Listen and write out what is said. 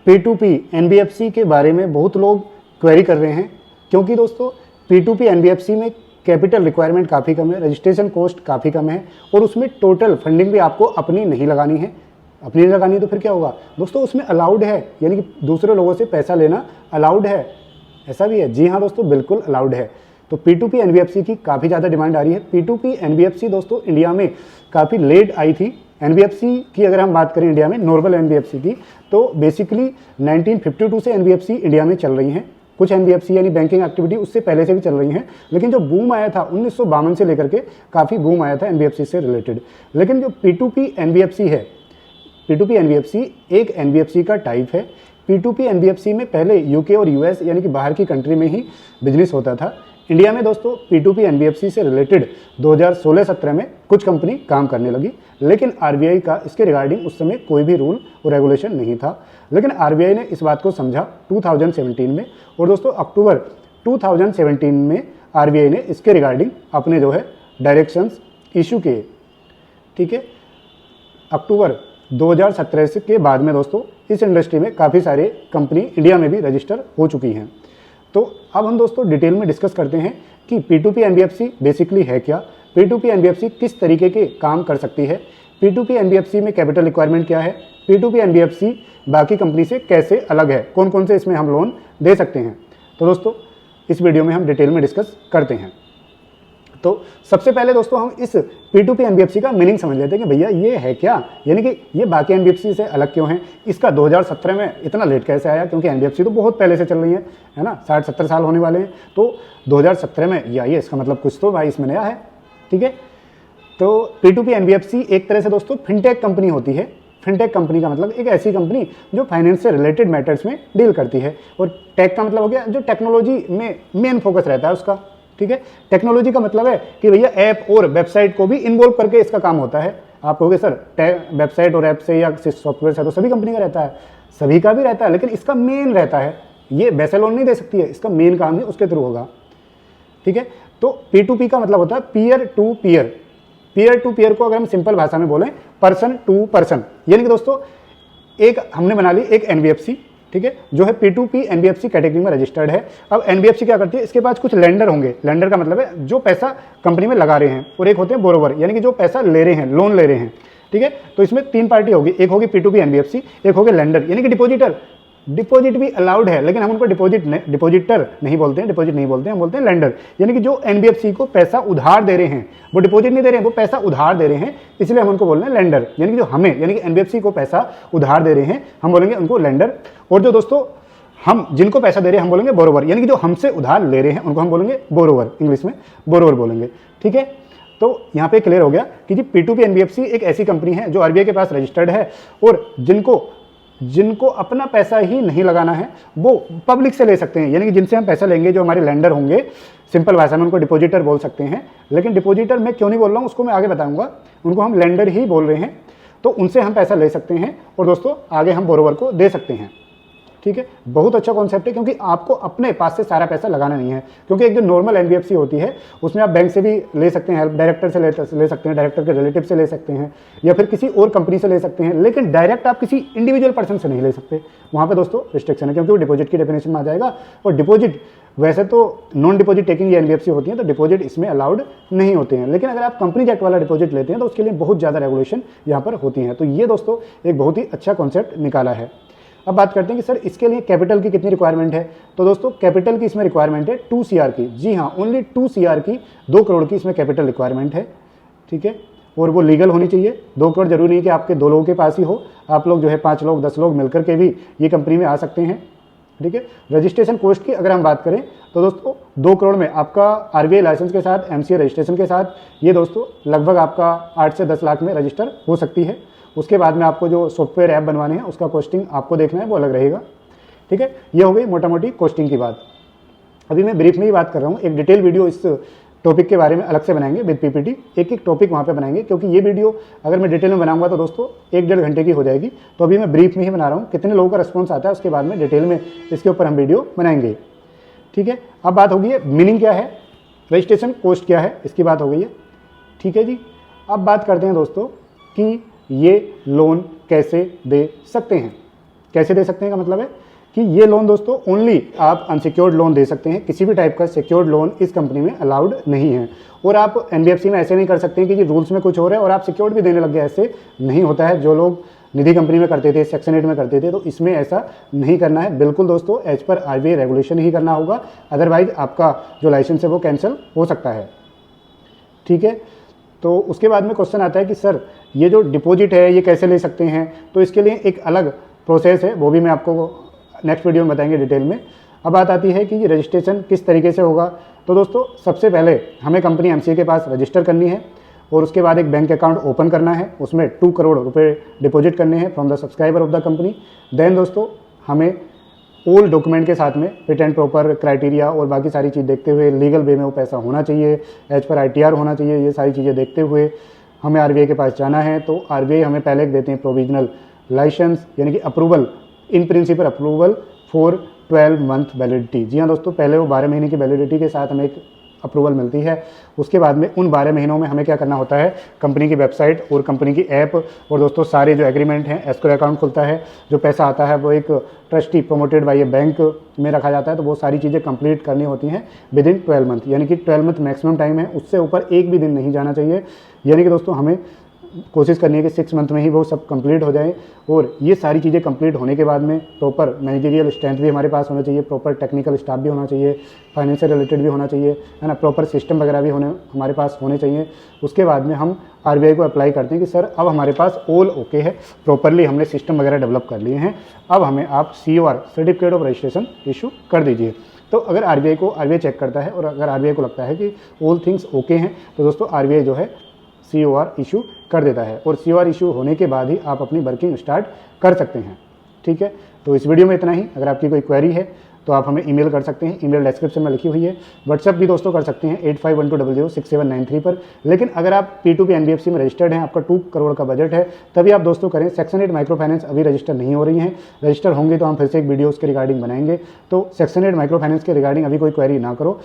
P2P NBFC के बारे में बहुत लोग क्वेरी कर रहे हैं, क्योंकि दोस्तों P2P NBFC में कैपिटल रिक्वायरमेंट काफ़ी कम है, रजिस्ट्रेशन कॉस्ट काफ़ी कम है और उसमें टोटल फंडिंग भी आपको अपनी नहीं लगानी है। अपनी नहीं लगानी है तो फिर क्या होगा दोस्तों, उसमें अलाउड है, यानी कि दूसरे लोगों से पैसा लेना अलाउड है। ऐसा भी है, जी हाँ दोस्तों, बिल्कुल अलाउड है। तो P2P NBFC की काफ़ी ज़्यादा डिमांड आ रही है। P2P NBFC दोस्तों इंडिया में काफ़ी लेट आई थी। NBFC की अगर हम बात करें इंडिया में नॉर्मल NBFC की, तो बेसिकली 1952 से NBFC इंडिया में चल रही हैं। कुछ NBFC यानी बैंकिंग एक्टिविटी उससे पहले से भी चल रही हैं, लेकिन जो बूम आया था 1952 से लेकर के काफ़ी बूम आया था NBFC से रिलेटेड। लेकिन जो P2P NBFC है, P2P NBFC एक NBFC का टाइप है। P2P NBFC में पहले UK और US यानी कि बाहर की कंट्री में ही बिजनेस होता था। इंडिया में दोस्तों P2P NBFC से रिलेटेड 2016-17 में कुछ कंपनी काम करने लगी, लेकिन RBI का इसके रिगार्डिंग उस समय कोई भी रूल और रेगुलेशन नहीं था। लेकिन RBI ने इस बात को समझा 2017 में, और दोस्तों अक्टूबर 2017 में RBI ने इसके रिगार्डिंग अपने जो है डायरेक्शंस इशू किए। ठीक है, अक्टूबर 2017 के बाद में दोस्तों इस इंडस्ट्री में काफ़ी सारे कंपनी इंडिया में भी रजिस्टर हो चुकी हैं। तो अब हम दोस्तों डिटेल में डिस्कस करते हैं कि P2P NBFC बेसिकली है क्या, P2P NBFC किस तरीके के काम कर सकती है, P2P NBFC में कैपिटल रिक्वायरमेंट क्या है, P2P NBFC बाकी कंपनी से कैसे अलग है, कौन कौन से इसमें हम लोन दे सकते हैं। तो दोस्तों इस वीडियो में हम डिटेल में डिस्कस करते हैं। तो सबसे पहले दोस्तों हम इस P2P NBFC का मीनिंग समझ लेते हैं कि भैया ये है क्या, यानी कि ये बाकी NBFC से अलग क्यों है, इसका 2017 में इतना लेट कैसे आया, क्योंकि NBFC तो बहुत पहले से चल रही है ना, 60-70 साल होने वाले हैं। तो 2017 में ये आई है, इसका मतलब कुछ तो भाई इसमें नया है। ठीक है, तो P2P NBFC एक तरह से दोस्तों फिनटेक कंपनी होती है। फिनटेक कंपनी का मतलब एक ऐसी कंपनी जो फाइनेंस से रिलेटेड मैटर्स में डील करती है, और टेक का मतलब हो गया जो टेक्नोलॉजी में मेन फोकस रहता है उसका। ठीक है, टेक्नोलॉजी का मतलब है कि भैया ऐप और वेबसाइट को भी इन्वॉल्व करके इसका काम होता है। आप कहोगे सर वेबसाइट और ऐप से या सॉफ्टवेयर से तो सभी कंपनी का रहता है, सभी का भी रहता है, लेकिन इसका मेन रहता है, ये वैसे लोन नहीं दे सकती है, इसका मेन काम ही उसके थ्रू होगा। ठीक है, तो P2P का मतलब होता है peer to peer. Peer to peer को अगर हम सिंपल भाषा में बोलें पर्सन टू पर्सन, यानी कि दोस्तों एक हमने बना ली एक NBFC, ठीक है, जो है P2P NBFC कैटेगरी में रजिस्टर्ड है। अब NBFC क्या करती है, इसके पास कुछ लेंडर होंगे। लेंडर का मतलब है जो पैसा कंपनी में लगा रहे हैं, और एक होते हैं बोरोवर, यानी कि जो पैसा ले रहे हैं, लोन ले रहे हैं। ठीक है, तो इसमें तीन पार्टी होगी, एक होगी P2P NBFC, एक होगी लेंडर यानी कि डिपॉजिटर। डिपॉजिट भी अलाउड है, लेकिन हम उनको डिपॉजिटर नहीं बोलते हैं, डिपॉजिट नहीं बोलते हैं, हम बोलते हैं लेंडर, यानी कि जो NBFC को पैसा उधार दे रहे हैं, वो डिपॉजिट नहीं दे रहे हैं, वो पैसा उधार दे रहे हैं, इसलिए हम उनको बोल रहे हैं लेंडर। यानी कि जो हमें यानी कि NBFC को पैसा उधार दे रहे हैं, हम बोलेंगे उनको लेंडर। और जो दोस्तों हम जिनको पैसा दे रहे हैं हम बोलेंगे बोरोवर, यानी कि जो हमसे उधार ले रहे हैं उनको हम बोलेंगे बोरोवर, इंग्लिश में बोरोवर बोलेंगे। ठीक है, तो यहाँ पे क्लियर हो गया कि जी P2P NBFC एक ऐसी कंपनी है जो RBI के पास रजिस्टर्ड है, और जिनको अपना पैसा ही नहीं लगाना है वो पब्लिक से ले सकते हैं, यानी कि जिनसे हम पैसा लेंगे जो हमारे लेंडर होंगे, सिंपल भाषा में उनको डिपॉजिटर बोल सकते हैं। लेकिन डिपॉजिटर मैं क्यों नहीं बोल रहा हूँ उसको मैं आगे बताऊंगा, उनको हम लेंडर ही बोल रहे हैं। तो उनसे हम पैसा ले सकते हैं और दोस्तों आगे हम बोरोवर को दे सकते हैं। ठीक है, बहुत अच्छा कॉन्सेप्ट है, क्योंकि आपको अपने पास से सारा पैसा लगाना नहीं है। क्योंकि एक जो नॉर्मल NBFC होती है उसमें आप बैंक से भी ले सकते हैं हेल्प, डायरेक्टर से ले सकते हैं, डायरेक्टर के रिलेटिव से ले सकते हैं, या फिर किसी और कंपनी से ले सकते हैं, लेकिन डायरेक्ट आप किसी इंडिविजुअल पर्सन से नहीं ले सकते। वहाँ पे दोस्तों रिस्ट्रिक्शन है, क्योंकि वो डिपॉजिट की डेफिनेशन में आ जाएगा। और डिपॉजिट वैसे तो नॉन डिपॉजिट टेकिंग ये NBFC होती है, तो डिपॉजिट इसमें अलाउड नहीं होते हैं। लेकिन अगर आप कंपनी एक्ट वाला डिपॉजिट लेते हैं तो उसके लिए बहुत ज़्यादा रेगुलेशन यहाँ पर होती हैं। तो ये दोस्तों एक बहुत ही अच्छा कॉन्सेप्ट निकाला है। अब बात करते हैं कि सर इसके लिए कैपिटल की कितनी रिक्वायरमेंट है। तो दोस्तों कैपिटल की इसमें रिक्वायरमेंट है 2 CR की। जी हाँ, ओनली 2 CR की, 2 करोड़ की इसमें कैपिटल रिक्वायरमेंट है। ठीक है, और वो लीगल होनी चाहिए। 2 करोड़ जरूरी नहीं कि आपके 2 लोगों के पास ही हो, आप लोग जो है 5 लोग 10 लोग मिलकर के भी ये कंपनी में आ सकते हैं। ठीक है, रजिस्ट्रेशन कॉस्ट की अगर हम बात करें तो दोस्तों 2 करोड़ में आपका RBI लाइसेंस के साथ, MCA रजिस्ट्रेशन के साथ ये दोस्तों लगभग आपका 8 से 10 लाख में रजिस्टर हो सकती है। उसके बाद में आपको जो सॉफ्टवेयर ऐप बनवाने हैं उसका कॉस्टिंग आपको देखना है, वो अलग रहेगा। ठीक है, ये हो गई मोटा मोटी कॉस्टिंग की बात। अभी मैं ब्रीफ में ही बात कर रहा हूँ, एक डिटेल वीडियो इस टॉपिक के बारे में अलग से बनाएंगे विद PPT, एक एक टॉपिक वहाँ पे बनाएंगे, क्योंकि ये वीडियो अगर मैं डिटेल में बनाऊंगा तो दोस्तों 1-1.5 घंटे की हो जाएगी। तो अभी मैं ब्रीफ में ही बना रहा हूँ, कितने लोगों का रिस्पॉन्स आता है उसके बाद में डिटेल में इसके ऊपर हम वीडियो बनाएंगे। ठीक है, अब बात हो गई है मीनिंग क्या है, रजिस्ट्रेशन कॉस्ट क्या है, इसकी बात हो गई है। ठीक है जी, अब बात करते हैं दोस्तों कि ये लोन कैसे दे सकते हैं। कैसे दे सकते हैं का मतलब है कि ये लोन दोस्तों ओनली आप अनसिक्योर्ड लोन दे सकते हैं, किसी भी टाइप का सिक्योर्ड लोन इस कंपनी में अलाउड नहीं है। और आप एनबीएफसी में ऐसे नहीं कर सकते हैं कि रूल्स में कुछ हो रहा है और आप सिक्योर्ड भी देने लग गए, ऐसे नहीं होता है। जो लोग निधि कंपनी में करते थे, सेक्शन 8 में करते थे, तो इसमें ऐसा नहीं करना है बिल्कुल दोस्तों, एज पर आरबीआई रेगुलेशन ही करना होगा, अदरवाइज आपका जो लाइसेंस है वो कैंसिल हो सकता है। ठीक है, तो उसके बाद में क्वेश्चन आता है कि सर ये जो डिपॉजिट है ये कैसे ले सकते हैं, तो इसके लिए एक अलग प्रोसेस है, वो भी मैं आपको नेक्स्ट वीडियो में बताएंगे डिटेल में। अब बात आती है कि ये रजिस्ट्रेशन किस तरीके से होगा। तो दोस्तों सबसे पहले हमें कंपनी एमसीए के पास रजिस्टर करनी है और उसके बाद एक बैंक अकाउंट ओपन करना है, उसमें 2 करोड़ रुपए डिपॉजिट करने हैं from the subscriber of the company. Then दोस्तों हमें ऑल डॉक्यूमेंट के साथ में फिट एंड प्रॉपर क्राइटेरिया और बाकी सारी चीज़ देखते हुए लीगल वे में वो पैसा होना चाहिए, एज पर आईटीआर होना चाहिए, ये सारी चीज़ें देखते हुए हमें आरबीआई के पास जाना है। तो आरबीआई हमें पहले देते हैं प्रोविजनल लाइसेंस, यानी कि approval, in principle approval for 12 month validity. जी हाँ दोस्तों, पहले वो 12 महीने की वैलिडिटी के साथ हमें एक अप्रूवल मिलती है। उसके बाद में उन 12 महीनों में हमें क्या करना होता है, कंपनी की वेबसाइट और कंपनी की ऐप और दोस्तों सारे जो एग्रीमेंट हैं, एस्क्रो अकाउंट खुलता है, जो पैसा आता है वो एक ट्रस्टी प्रोमोटेड बाय ए बैंक में रखा जाता है। तो वो सारी चीज़ें कंप्लीट करनी होती हैं विद इन 12 मंथ, यानी कि 12 मंथ मैक्सिमम टाइम है, उससे ऊपर एक भी दिन नहीं जाना चाहिए। यानी कि दोस्तों हमें कोशिश करनी है कि 6 मंथ में ही वो सब कंप्लीट हो जाए। और ये सारी चीज़ें कंप्लीट होने के बाद में प्रॉपर मैनेजरियल स्ट्रेंथ भी हमारे पास होना चाहिए, प्रॉपर टेक्निकल स्टाफ भी होना चाहिए, फाइनेंस से रिलेटेड भी होना चाहिए, है ना, प्रॉपर सिस्टम वगैरह भी हमारे पास होने चाहिए। उसके बाद में हम आरबीआई को अप्लाई करते हैं कि सर अब हमारे पास ऑल ओके है, प्रॉपरली हमने सिस्टम वगैरह डेवलप कर लिए हैं, अब हमें आप COR certificate of registration issue कर दीजिए। तो अगर आरबीआई चेक करता है और अगर आरबीआई को लगता है कि ऑल थिंग्स ओके हैं, तो दोस्तों आरबीआई जो है COR इशू कर देता है और COR इशू होने के बाद ही आप अपनी वर्किंग स्टार्ट कर सकते हैं। ठीक है, तो इस वीडियो में इतना ही। अगर आपकी कोई क्वेरी है तो आप हमें ईमेल कर सकते हैं, ईमेल डिस्क्रिप्शन में लिखी हुई है। व्हाट्सअप भी दोस्तों कर सकते हैं 8512006793 पर। लेकिन अगर आप P2P NBFC में रजिस्टर्ड हैं, आपका 2 करोड़ का बजट है, तभी आप दोस्तों करें। सेक्शन 8 माइक्रो फाइनेंस अभी रजिस्टर नहीं हो रही हैं, रजिस्टर होंगे तो हम फिर से एक वीडियो उसके रिगार्डिंग बनाएंगे। तो सेक्शन 8 माइक्रो फाइनेंस के रिगार्डिंग अभी कोई क्वेरी ना करो,